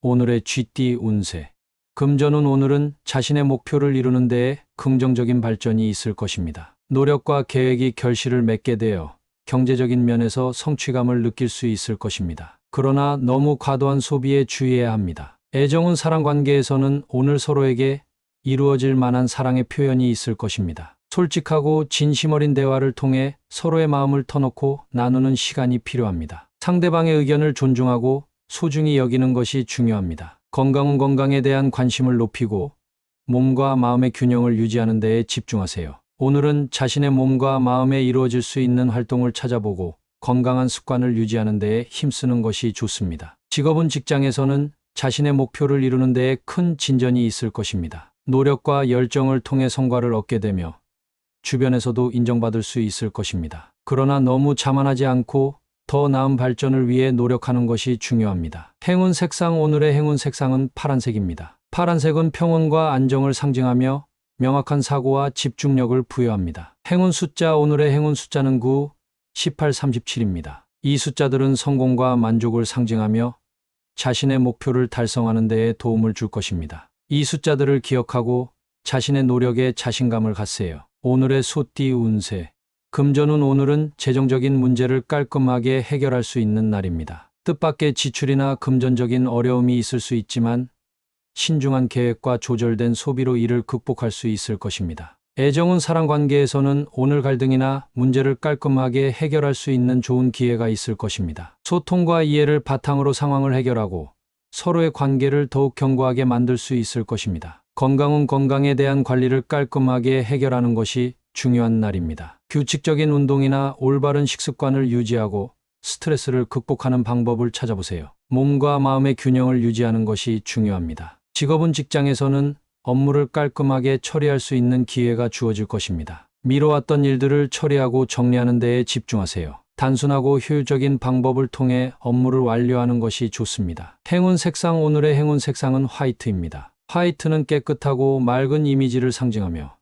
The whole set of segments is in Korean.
오늘의 쥐띠 운세. 금전운. 오늘은 자신의 목표를 이루는 데에 긍정적인 발전이 있을 것입니다. 노력과 계획이 결실을 맺게 되어 경제적인 면에서 성취감을 느낄 수 있을 것입니다. 그러나 너무 과도한 소비에 주의해야 합니다. 애정운. 사랑관계에서는 오늘 서로에게 이루어질 만한 사랑의 표현이 있을 것입니다. 솔직하고 진심 어린 대화를 통해 서로의 마음을 터놓고 나누는 시간이 필요합니다. 상대방의 의견을 존중하고 소중히 여기는 것이 중요합니다. 건강운. 건강에 대한 관심을 높이고 몸과 마음의 균형을 유지하는 데에 집중하세요. 오늘은 자신의 몸과 마음에 이루어질 수 있는 활동을 찾아보고 건강한 습관을 유지하는 데에 힘쓰는 것이 좋습니다. 직업은. 직장에서는 자신의 목표를 이루는 데에 큰 진전이 있을 것입니다. 노력과 열정을 통해 성과를 얻게 되며 주변에서도 인정받을 수 있을 것입니다. 그러나 너무 자만하지 않고 더 나은 발전을 위해 노력하는 것이 중요합니다. 행운 색상. 오늘의 행운 색상은 파란색입니다. 파란색은 평온과 안정을 상징하며 명확한 사고와 집중력을 부여합니다. 행운 숫자. 오늘의 행운 숫자는 9, 18, 37입니다. 이 숫자들은 성공과 만족을 상징하며 자신의 목표를 달성하는 데에 도움을 줄 것입니다. 이 숫자들을 기억하고 자신의 노력에 자신감을 갖세요. 오늘의 소띠 운세. 금전운. 오늘은 재정적인 문제를 깔끔하게 해결할 수 있는 날입니다. 뜻밖의 지출이나 금전적인 어려움이 있을 수 있지만 신중한 계획과 조절된 소비로 이를 극복할 수 있을 것입니다. 애정운. 사랑관계에서는 오늘 갈등이나 문제를 깔끔하게 해결할 수 있는 좋은 기회가 있을 것입니다. 소통과 이해를 바탕으로 상황을 해결하고 서로의 관계를 더욱 견고하게 만들 수 있을 것입니다. 건강운. 건강에 대한 관리를 깔끔하게 해결하는 것이 중요한 날입니다. 규칙적인 운동이나 올바른 식습관을 유지하고 스트레스를 극복하는 방법을 찾아보세요. 몸과 마음의 균형을 유지하는 것이 중요합니다. 직업은. 직장에서는 업무를 깔끔하게 처리할 수 있는 기회가 주어질 것입니다. 미뤄왔던 일들을 처리하고 정리하는 데에 집중하세요. 단순하고 효율적인 방법을 통해 업무를 완료하는 것이 좋습니다. 행운 색상. 오늘의 행운 색상은 화이트입니다. 화이트는 깨끗하고 맑은 이미지를 상징하며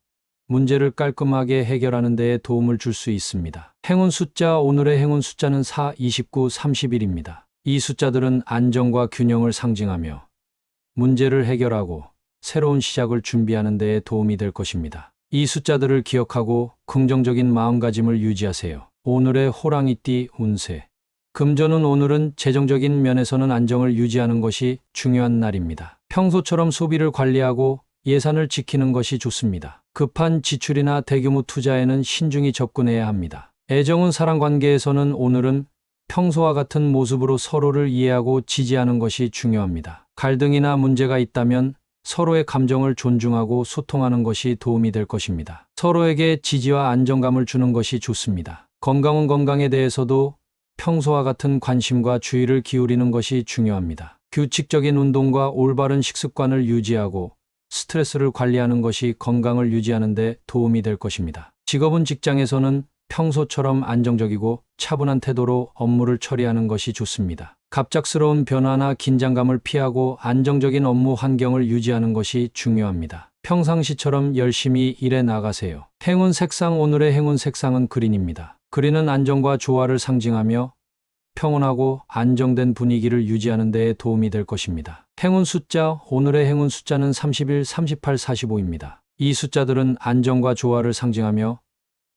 문제를 깔끔하게 해결하는 데에 도움을 줄 수 있습니다. 행운 숫자. 오늘의 행운 숫자는 4, 29, 31입니다. 이 숫자들은 안정과 균형을 상징하며 문제를 해결하고 새로운 시작을 준비하는 데에 도움이 될 것입니다. 이 숫자들을 기억하고 긍정적인 마음가짐을 유지하세요. 오늘의 호랑이띠 운세. 금전운. 오늘은 재정적인 면에서는 안정을 유지하는 것이 중요한 날입니다. 평소처럼 소비를 관리하고 예산을 지키는 것이 좋습니다. 급한 지출이나 대규모 투자에는 신중히 접근해야 합니다. 애정운. 사랑관계에서는 오늘은 평소와 같은 모습으로 서로를 이해하고 지지하는 것이 중요합니다. 갈등이나 문제가 있다면 서로의 감정을 존중하고 소통하는 것이 도움이 될 것입니다. 서로에게 지지와 안정감을 주는 것이 좋습니다. 건강운. 건강에 대해서도 평소와 같은 관심과 주의를 기울이는 것이 중요합니다. 규칙적인 운동과 올바른 식습관을 유지하고 스트레스를 관리하는 것이 건강을 유지하는 데 도움이 될 것입니다. 직업은. 직장에서는 평소처럼 안정적이고 차분한 태도로 업무를 처리하는 것이 좋습니다. 갑작스러운 변화나 긴장감을 피하고 안정적인 업무 환경을 유지하는 것이 중요합니다. 평상시처럼 열심히 일해 나가세요. 행운 색상. 오늘의 행운 색상은 그린입니다. 그린은 안정과 조화를 상징하며 평온하고 안정된 분위기를 유지하는 데에 도움이 될 것입니다. 행운 숫자. 오늘의 행운 숫자는 31, 38, 45입니다. 이 숫자들은 안정과 조화를 상징하며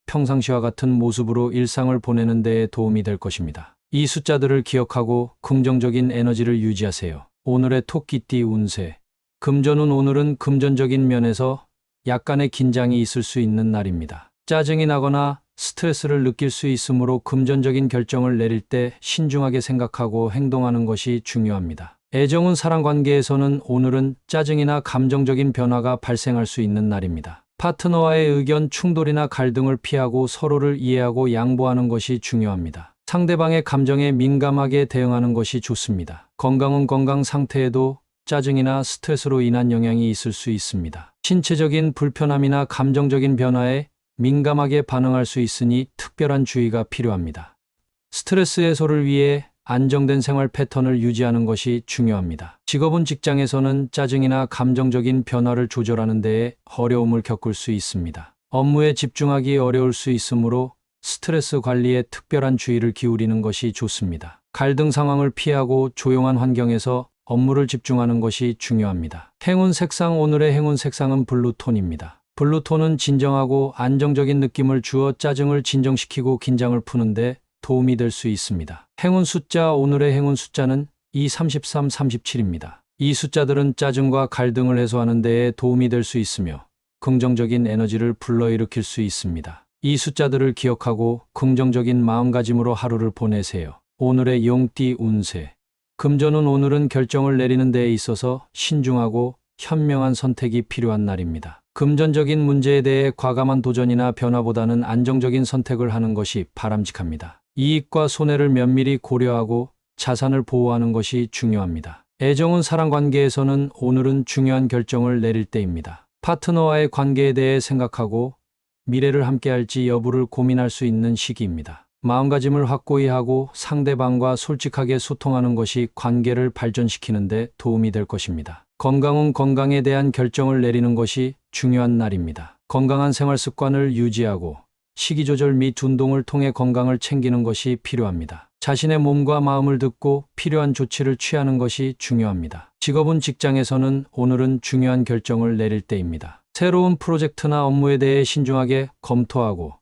평상시와 같은 모습으로 일상을 보내는 데에 도움이 될 것입니다. 이 숫자들을 기억하고 긍정적인 에너지를 유지하세요. 오늘의 토끼띠 운세. 금전운. 오늘은 금전적인 면에서 약간의 긴장이 있을 수 있는 날입니다. 짜증이 나거나 스트레스를 느낄 수 있으므로 금전적인 결정을 내릴 때 신중하게 생각하고 행동하는 것이 중요합니다. 애정운. 사랑관계에서는 오늘은 짜증이나 감정적인 변화가 발생할 수 있는 날입니다. 파트너와의 의견 충돌이나 갈등을 피하고 서로를 이해하고 양보하는 것이 중요합니다. 상대방의 감정에 민감하게 대응하는 것이 좋습니다. 건강운. 건강 상태에도 짜증이나 스트레스로 인한 영향이 있을 수 있습니다. 신체적인 불편함이나 감정적인 변화에 민감하게 반응할 수 있으니 특별한 주의가 필요합니다. 스트레스 해소를 위해 안정된 생활 패턴을 유지하는 것이 중요합니다. 직업은. 직장에서는 짜증이나 감정적인 변화를 조절하는 데에 어려움을 겪을 수 있습니다. 업무에 집중하기 어려울 수 있으므로 스트레스 관리에 특별한 주의를 기울이는 것이 좋습니다. 갈등 상황을 피하고 조용한 환경에서 업무를 집중하는 것이 중요합니다. 행운 색상 오늘의 행운 색상은 블루톤입니다. 블루톤은 진정하고 안정적인 느낌을 주어 짜증을 진정시키고 긴장을 푸는데 도움이 될 수 있습니다. 행운 숫자 오늘의 행운 숫자는 2, 33, 37입니다. 이 숫자들은 짜증과 갈등을 해소하는 데에 도움이 될 수 있으며 긍정적인 에너지를 불러일으킬 수 있습니다. 이 숫자들을 기억하고 긍정적인 마음가짐으로 하루를 보내세요. 오늘의 용띠 운세. 금전운 오늘은 결정을 내리는 데에 있어서 신중하고 현명한 선택이 필요한 날입니다. 금전적인 문제에 대해 과감한 도전이나 변화보다는 안정적인 선택을 하는 것이 바람직합니다. 이익과 손해를 면밀히 고려하고 자산을 보호하는 것이 중요합니다. 애정은 사랑관계에서는 오늘은 중요한 결정을 내릴 때입니다. 파트너와의 관계에 대해 생각하고 미래를 함께할지 여부를 고민할 수 있는 시기입니다. 마음가짐을 확고히 하고 상대방과 솔직하게 소통하는 것이 관계를 발전시키는 데 도움이 될 것입니다. 건강은 건강에 대한 결정을 내리는 것이 중요한 날입니다. 건강한 생활 습관을 유지하고 식이 조절 및 운동을 통해 건강을 챙기는 것이 필요합니다. 자신의 몸과 마음을 듣고 필요한 조치를 취하는 것이 중요합니다. 직업은 직장에서는 오늘은 중요한 결정을 내릴 때입니다. 새로운 프로젝트나 업무에 대해 신중하게 검토하고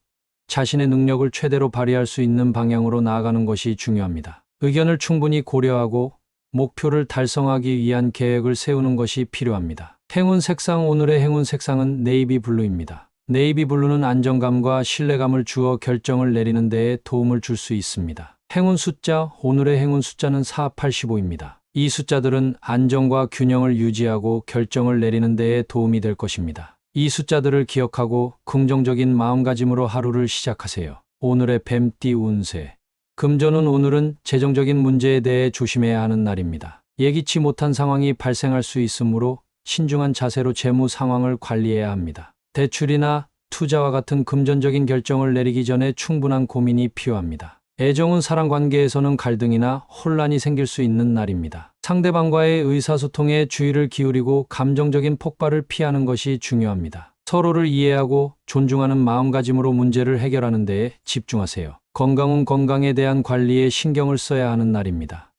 자신의 능력을 최대로 발휘할 수 있는 방향으로 나아가는 것이 중요합니다. 의견을 충분히 고려하고 목표를 달성하기 위한 계획을 세우는 것이 필요합니다. 행운 색상 오늘의 행운 색상은 네이비 블루입니다. 네이비 블루는 안정감과 신뢰감을 주어 결정을 내리는 데에 도움을 줄 수 있습니다. 행운 숫자 오늘의 행운 숫자는 4, 85입니다. 이 숫자들은 안정과 균형을 유지하고 결정을 내리는 데에 도움이 될 것입니다. 이 숫자들을 기억하고 긍정적인 마음가짐으로 하루를 시작하세요. 오늘의 뱀띠 운세. 금전운 오늘은 재정적인 문제에 대해 조심해야 하는 날입니다. 예기치 못한 상황이 발생할 수 있으므로 신중한 자세로 재무 상황을 관리해야 합니다. 대출이나 투자와 같은 금전적인 결정을 내리기 전에 충분한 고민이 필요합니다. 애정은 사랑관계에서는 갈등이나 혼란이 생길 수 있는 날입니다. 상대방과의 의사소통에 주의를 기울이고 감정적인 폭발을 피하는 것이 중요합니다. 서로를 이해하고 존중하는 마음가짐으로 문제를 해결하는 데에 집중하세요. 건강은 건강에 대한 관리에 신경을 써야 하는 날입니다.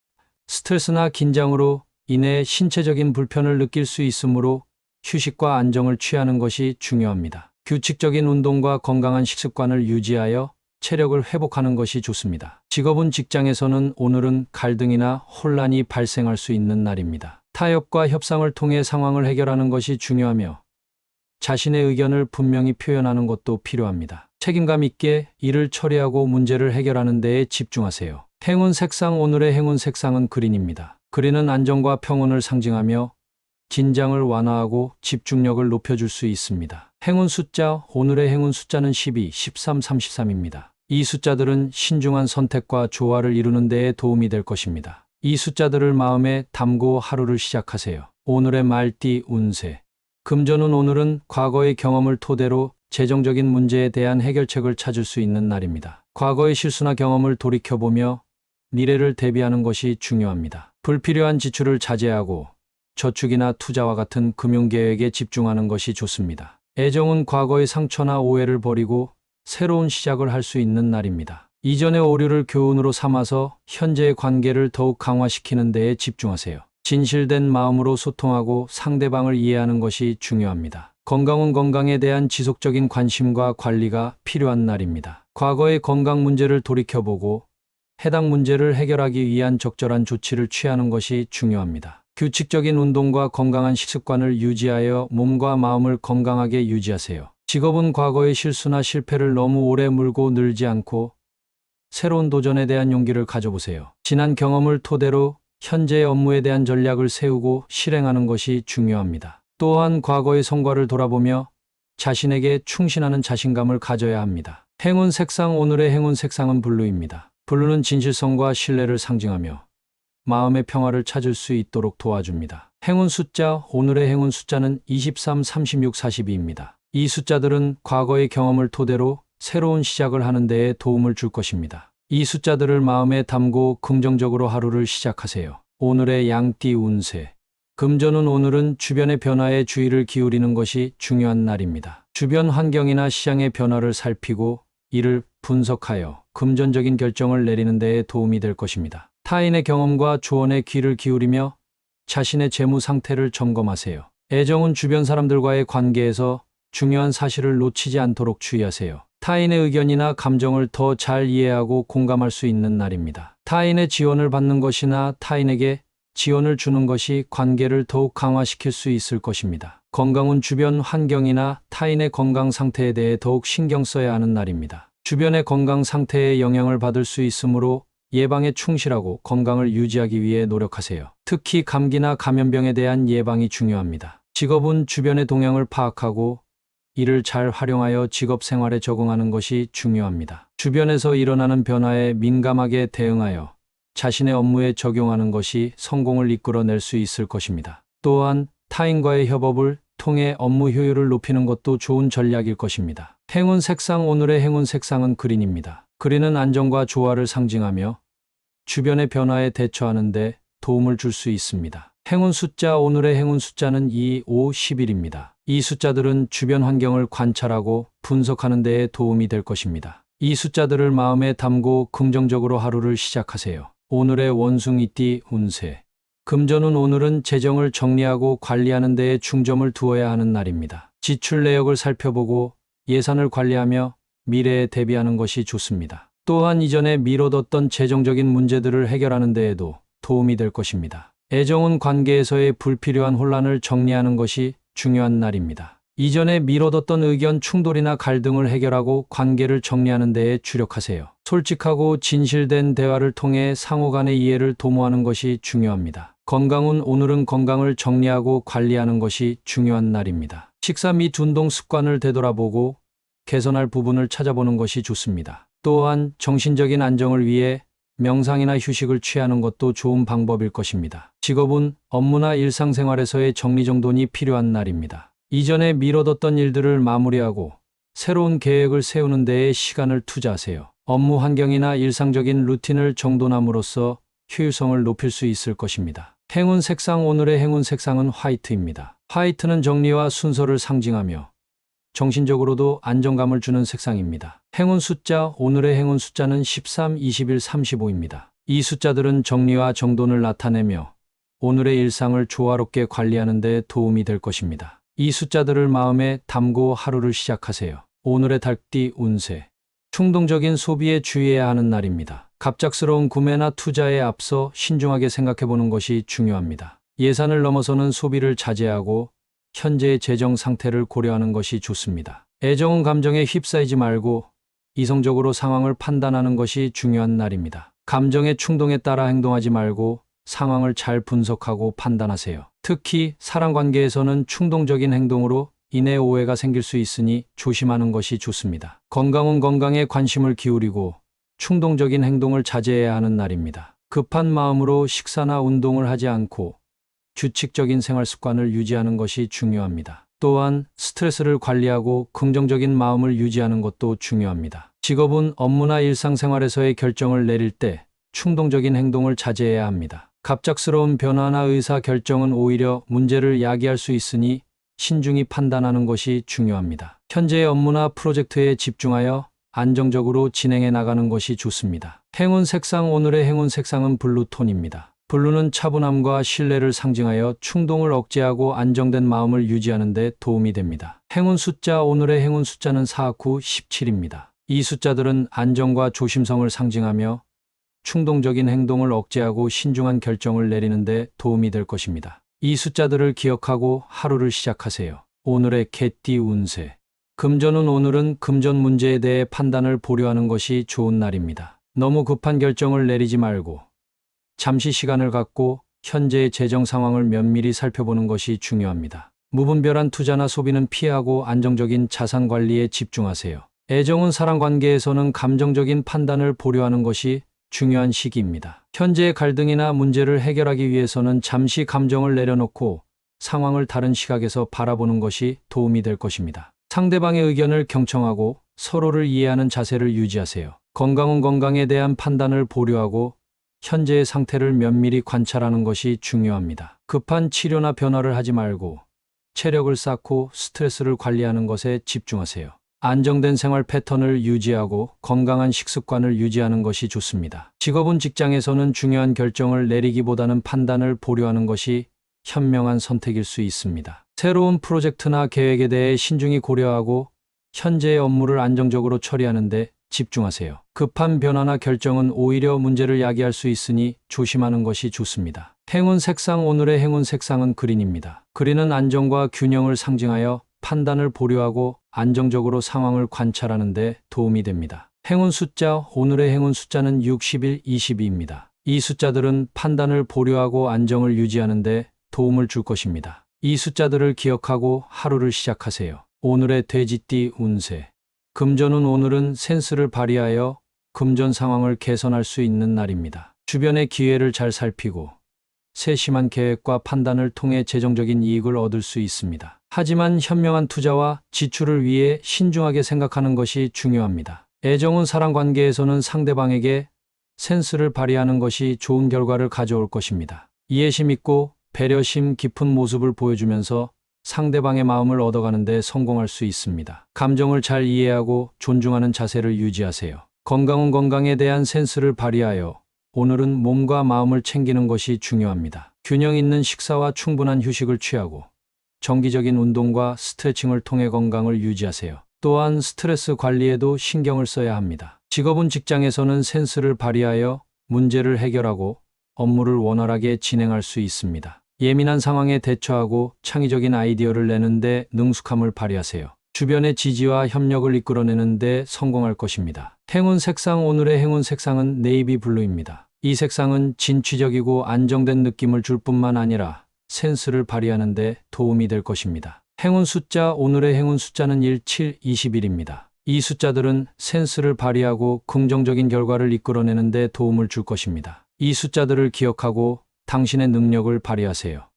스트레스나 긴장으로 인해 신체적인 불편을 느낄 수 있으므로 휴식과 안정을 취하는 것이 중요합니다. 규칙적인 운동과 건강한 식습관을 유지하여 체력을 회복하는 것이 좋습니다. 직업은 직장에서는 오늘은 갈등이나 혼란이 발생할 수 있는 날입니다. 타협과 협상을 통해 상황을 해결하는 것이 중요하며 자신의 의견을 분명히 표현하는 것도 필요합니다. 책임감 있게 일을 처리하고 문제를 해결하는 데에 집중하세요. 행운 색상 오늘의 행운 색상은 그린입니다. 그린은 안정과 평온을 상징하며 긴장을 완화하고 집중력을 높여줄 수 있습니다. 행운 숫자 오늘의 행운 숫자는 12, 13, 33입니다. 이 숫자들은 신중한 선택과 조화를 이루는 데에 도움이 될 것입니다. 이 숫자들을 마음에 담고 하루를 시작하세요. 오늘의 말띠 운세. 금전운 오늘은 과거의 경험을 토대로 재정적인 문제에 대한 해결책을 찾을 수 있는 날입니다. 과거의 실수나 경험을 돌이켜보며 미래를 대비하는 것이 중요합니다. 불필요한 지출을 자제하고 저축이나 투자와 같은 금융계획에 집중하는 것이 좋습니다. 애정은 과거의 상처나 오해를 버리고 새로운 시작을 할 수 있는 날입니다. 이전의 오류를 교훈으로 삼아서 현재의 관계를 더욱 강화시키는 데에 집중하세요. 진실된 마음으로 소통하고 상대방을 이해하는 것이 중요합니다. 건강은 건강에 대한 지속적인 관심과 관리가 필요한 날입니다. 과거의 건강 문제를 돌이켜보고 해당 문제를 해결하기 위한 적절한 조치를 취하는 것이 중요합니다. 규칙적인 운동과 건강한 식습관을 유지하여 몸과 마음을 건강하게 유지하세요. 직업은 과거의 실수나 실패를 너무 오래 물고 늘지 않고 새로운 도전에 대한 용기를 가져보세요. 지난 경험을 토대로 현재의 업무에 대한 전략을 세우고 실행하는 것이 중요합니다. 또한 과거의 성과를 돌아보며 자신에게 충실하는 자신감을 가져야 합니다. 행운 색상 오늘의 행운 색상은 블루입니다. 블루는 진실성과 신뢰를 상징하며 마음의 평화를 찾을 수 있도록 도와줍니다. 행운 숫자 오늘의 행운 숫자는 23, 36, 42입니다. 이 숫자들은 과거의 경험을 토대로 새로운 시작을 하는 데에 도움을 줄 것입니다. 이 숫자들을 마음에 담고 긍정적으로 하루를 시작하세요. 오늘의 양띠 운세. 금전운 오늘은 주변의 변화에 주의를 기울이는 것이 중요한 날입니다. 주변 환경이나 시장의 변화를 살피고 이를 분석하여 금전적인 결정을 내리는 데에 도움이 될 것입니다. 타인의 경험과 조언에 귀를 기울이며 자신의 재무 상태를 점검하세요. 애정은 주변 사람들과의 관계에서 중요한 사실을 놓치지 않도록 주의하세요. 타인의 의견이나 감정을 더 잘 이해하고 공감할 수 있는 날입니다. 타인의 지원을 받는 것이나 타인에게 지원을 주는 것이 관계를 더욱 강화시킬 수 있을 것입니다. 건강은 주변 환경이나 타인의 건강 상태에 대해 더욱 신경 써야 하는 날입니다. 주변의 건강 상태에 영향을 받을 수 있으므로 예방에 충실하고 건강을 유지하기 위해 노력하세요. 특히 감기나 감염병에 대한 예방이 중요합니다. 직업은 주변의 동향을 파악하고 이를 잘 활용하여 직업 생활에 적응하는 것이 중요합니다. 주변에서 일어나는 변화에 민감하게 대응하여 자신의 업무에 적용하는 것이 성공을 이끌어낼 수 있을 것입니다. 또한 타인과의 협업을 통해 업무 효율을 높이는 것도 좋은 전략일 것입니다. 행운 색상. 오늘의 행운 색상은 그린입니다. 그린은 안정과 조화를 상징하며 주변의 변화에 대처하는 데 도움을 줄 수 있습니다. 행운 숫자. 오늘의 행운 숫자는 2, 5, 11입니다. 이 숫자들은 주변 환경을 관찰하고 분석하는 데에 도움이 될 것입니다. 이 숫자들을 마음에 담고 긍정적으로 하루를 시작하세요. 오늘의 원숭이띠 운세. 금전운. 오늘은 재정을 정리하고 관리하는 데에 중점을 두어야 하는 날입니다. 지출 내역을 살펴보고 예산을 관리하며 미래에 대비하는 것이 좋습니다. 또한 이전에 미뤄뒀던 재정적인 문제들을 해결하는 데에도 도움이 될 것입니다. 애정운. 관계에서의 불필요한 혼란을 정리하는 것이 중요한 날입니다. 이전에 미뤄뒀던 의견 충돌이나 갈등을 해결하고 관계를 정리하는 데에 주력하세요. 솔직하고 진실된 대화를 통해 상호 간의 이해를 도모하는 것이 중요합니다. 건강운. 오늘은 건강을 정리하고 관리하는 것이 중요한 날입니다. 식사 및 운동 습관을 되돌아보고 개선할 부분을 찾아보는 것이 좋습니다. 또한 정신적인 안정을 위해 명상이나 휴식을 취하는 것도 좋은 방법일 것입니다. 직업은 업무나 일상생활에서의 정리정돈이 필요한 날입니다. 이전에 미뤄뒀던 일들을 마무리하고 새로운 계획을 세우는 데에 시간을 투자하세요. 업무 환경이나 일상적인 루틴을 정돈함으로써 효율성을 높일 수 있을 것입니다. 행운 색상. 오늘의 행운 색상은 화이트입니다. 화이트는 정리와 순서를 상징하며 정신적으로도 안정감을 주는 색상입니다. 행운 숫자. 오늘의 행운 숫자는 13, 21, 35입니다. 이 숫자들은 정리와 정돈을 나타내며 오늘의 일상을 조화롭게 관리하는 데 도움이 될 것입니다. 이 숫자들을 마음에 담고 하루를 시작하세요. 오늘의 달띠 운세. 충동적인 소비에 주의해야 하는 날입니다. 갑작스러운 구매나 투자에 앞서 신중하게 생각해보는 것이 중요합니다. 예산을 넘어서는 소비를 자제하고 현재의 재정 상태를 고려하는 것이 좋습니다. 애정은 감정에 휩싸이지 말고 이성적으로 상황을 판단하는 것이 중요한 날입니다. 감정의 충동에 따라 행동하지 말고 상황을 잘 분석하고 판단하세요. 특히 사랑관계에서는 충동적인 행동으로 인해 오해가 생길 수 있으니 조심하는 것이 좋습니다. 건강은 건강에 관심을 기울이고 충동적인 행동을 자제해야 하는 날입니다. 급한 마음으로 식사나 운동을 하지 않고 규칙적인 생활 습관을 유지하는 것이 중요합니다. 또한 스트레스를 관리하고 긍정적인 마음을 유지하는 것도 중요합니다. 직업은 업무나 일상생활에서의 결정을 내릴 때 충동적인 행동을 자제해야 합니다. 갑작스러운 변화나 의사 결정은 오히려 문제를 야기할 수 있으니 신중히 판단하는 것이 중요합니다. 현재의 업무나 프로젝트에 집중하여 안정적으로 진행해 나가는 것이 좋습니다. 행운 색상. 오늘의 행운 색상은 블루톤입니다. 블루는 차분함과 신뢰를 상징하여 충동을 억제하고 안정된 마음을 유지하는 데 도움이 됩니다. 행운 숫자. 오늘의 행운 숫자는 4, 9, 17입니다. 이 숫자들은 안정과 조심성을 상징하며 충동적인 행동을 억제하고 신중한 결정을 내리는 데 도움이 될 것입니다. 이 숫자들을 기억하고 하루를 시작하세요. 오늘의 개띠 운세. 금전운. 오늘은 금전 문제에 대해 판단을 보류하는 것이 좋은 날입니다. 너무 급한 결정을 내리지 말고 잠시 시간을 갖고 현재의 재정 상황을 면밀히 살펴보는 것이 중요합니다. 무분별한 투자나 소비는 피하고 안정적인 자산 관리에 집중하세요. 애정은 사랑관계에서는 감정적인 판단을 보류하는 것이 중요한 시기입니다. 현재의 갈등이나 문제를 해결하기 위해서는 잠시 감정을 내려놓고 상황을 다른 시각에서 바라보는 것이 도움이 될 것입니다. 상대방의 의견을 경청하고 서로를 이해하는 자세를 유지하세요. 건강은 건강에 대한 판단을 보류하고 현재의 상태를 면밀히 관찰하는 것이 중요합니다. 급한 치료나 변화를 하지 말고 체력을 쌓고 스트레스를 관리하는 것에 집중하세요. 안정된 생활 패턴을 유지하고 건강한 식습관을 유지하는 것이 좋습니다. 직업은 직장에서는 중요한 결정을 내리기보다는 판단을 보류하는 것이 현명한 선택일 수 있습니다. 새로운 프로젝트나 계획에 대해 신중히 고려하고 현재의 업무를 안정적으로 처리하는 데 집중하세요. 급한 변화나 결정은 오히려 문제를 야기할 수 있으니 조심하는 것이 좋습니다. 행운 색상. 오늘의 행운 색상은 그린입니다. 그린은 안정과 균형을 상징하여 판단을 보류하고 안정적으로 상황을 관찰하는 데 도움이 됩니다. 행운 숫자. 오늘의 행운 숫자는 61, 22입니다. 이 숫자들은 판단을 보류하고 안정을 유지하는 데 도움을 줄 것입니다. 이 숫자들을 기억하고 하루를 시작하세요. 오늘의 돼지띠 운세. 금전운. 오늘은 센스를 발휘하여 금전 상황을 개선할 수 있는 날입니다. 주변의 기회를 잘 살피고 세심한 계획과 판단을 통해 재정적인 이익을 얻을 수 있습니다. 하지만 현명한 투자와 지출을 위해 신중하게 생각하는 것이 중요합니다. 애정운. 사랑 관계에서는 상대방에게 센스를 발휘하는 것이 좋은 결과를 가져올 것입니다. 이해심 있고 배려심 깊은 모습을 보여주면서 상대방의 마음을 얻어가는 데 성공할 수 있습니다. 감정을 잘 이해하고 존중하는 자세를 유지하세요. 건강운. 건강에 대한 센스를 발휘하여 오늘은 몸과 마음을 챙기는 것이 중요합니다. 균형 있는 식사와 충분한 휴식을 취하고 정기적인 운동과 스트레칭을 통해 건강을 유지하세요. 또한 스트레스 관리에도 신경을 써야 합니다. 직업은. 직장에서는 센스를 발휘하여 문제를 해결하고 업무를 원활하게 진행할 수 있습니다. 예민한 상황에 대처하고 창의적인 아이디어를 내는데 능숙함을 발휘하세요. 주변의 지지와 협력을 이끌어내는 데 성공할 것입니다. 행운 색상. 오늘의 행운 색상은 네이비 블루입니다. 이 색상은 진취적이고 안정된 느낌을 줄 뿐만 아니라 센스를 발휘하는 데 도움이 될 것입니다. 행운 숫자. 오늘의 행운 숫자는 1, 7, 21입니다. 이 숫자들은 센스를 발휘하고 긍정적인 결과를 이끌어내는 데 도움을 줄 것입니다. 이 숫자들을 기억하고 당신의 능력을 발휘하세요.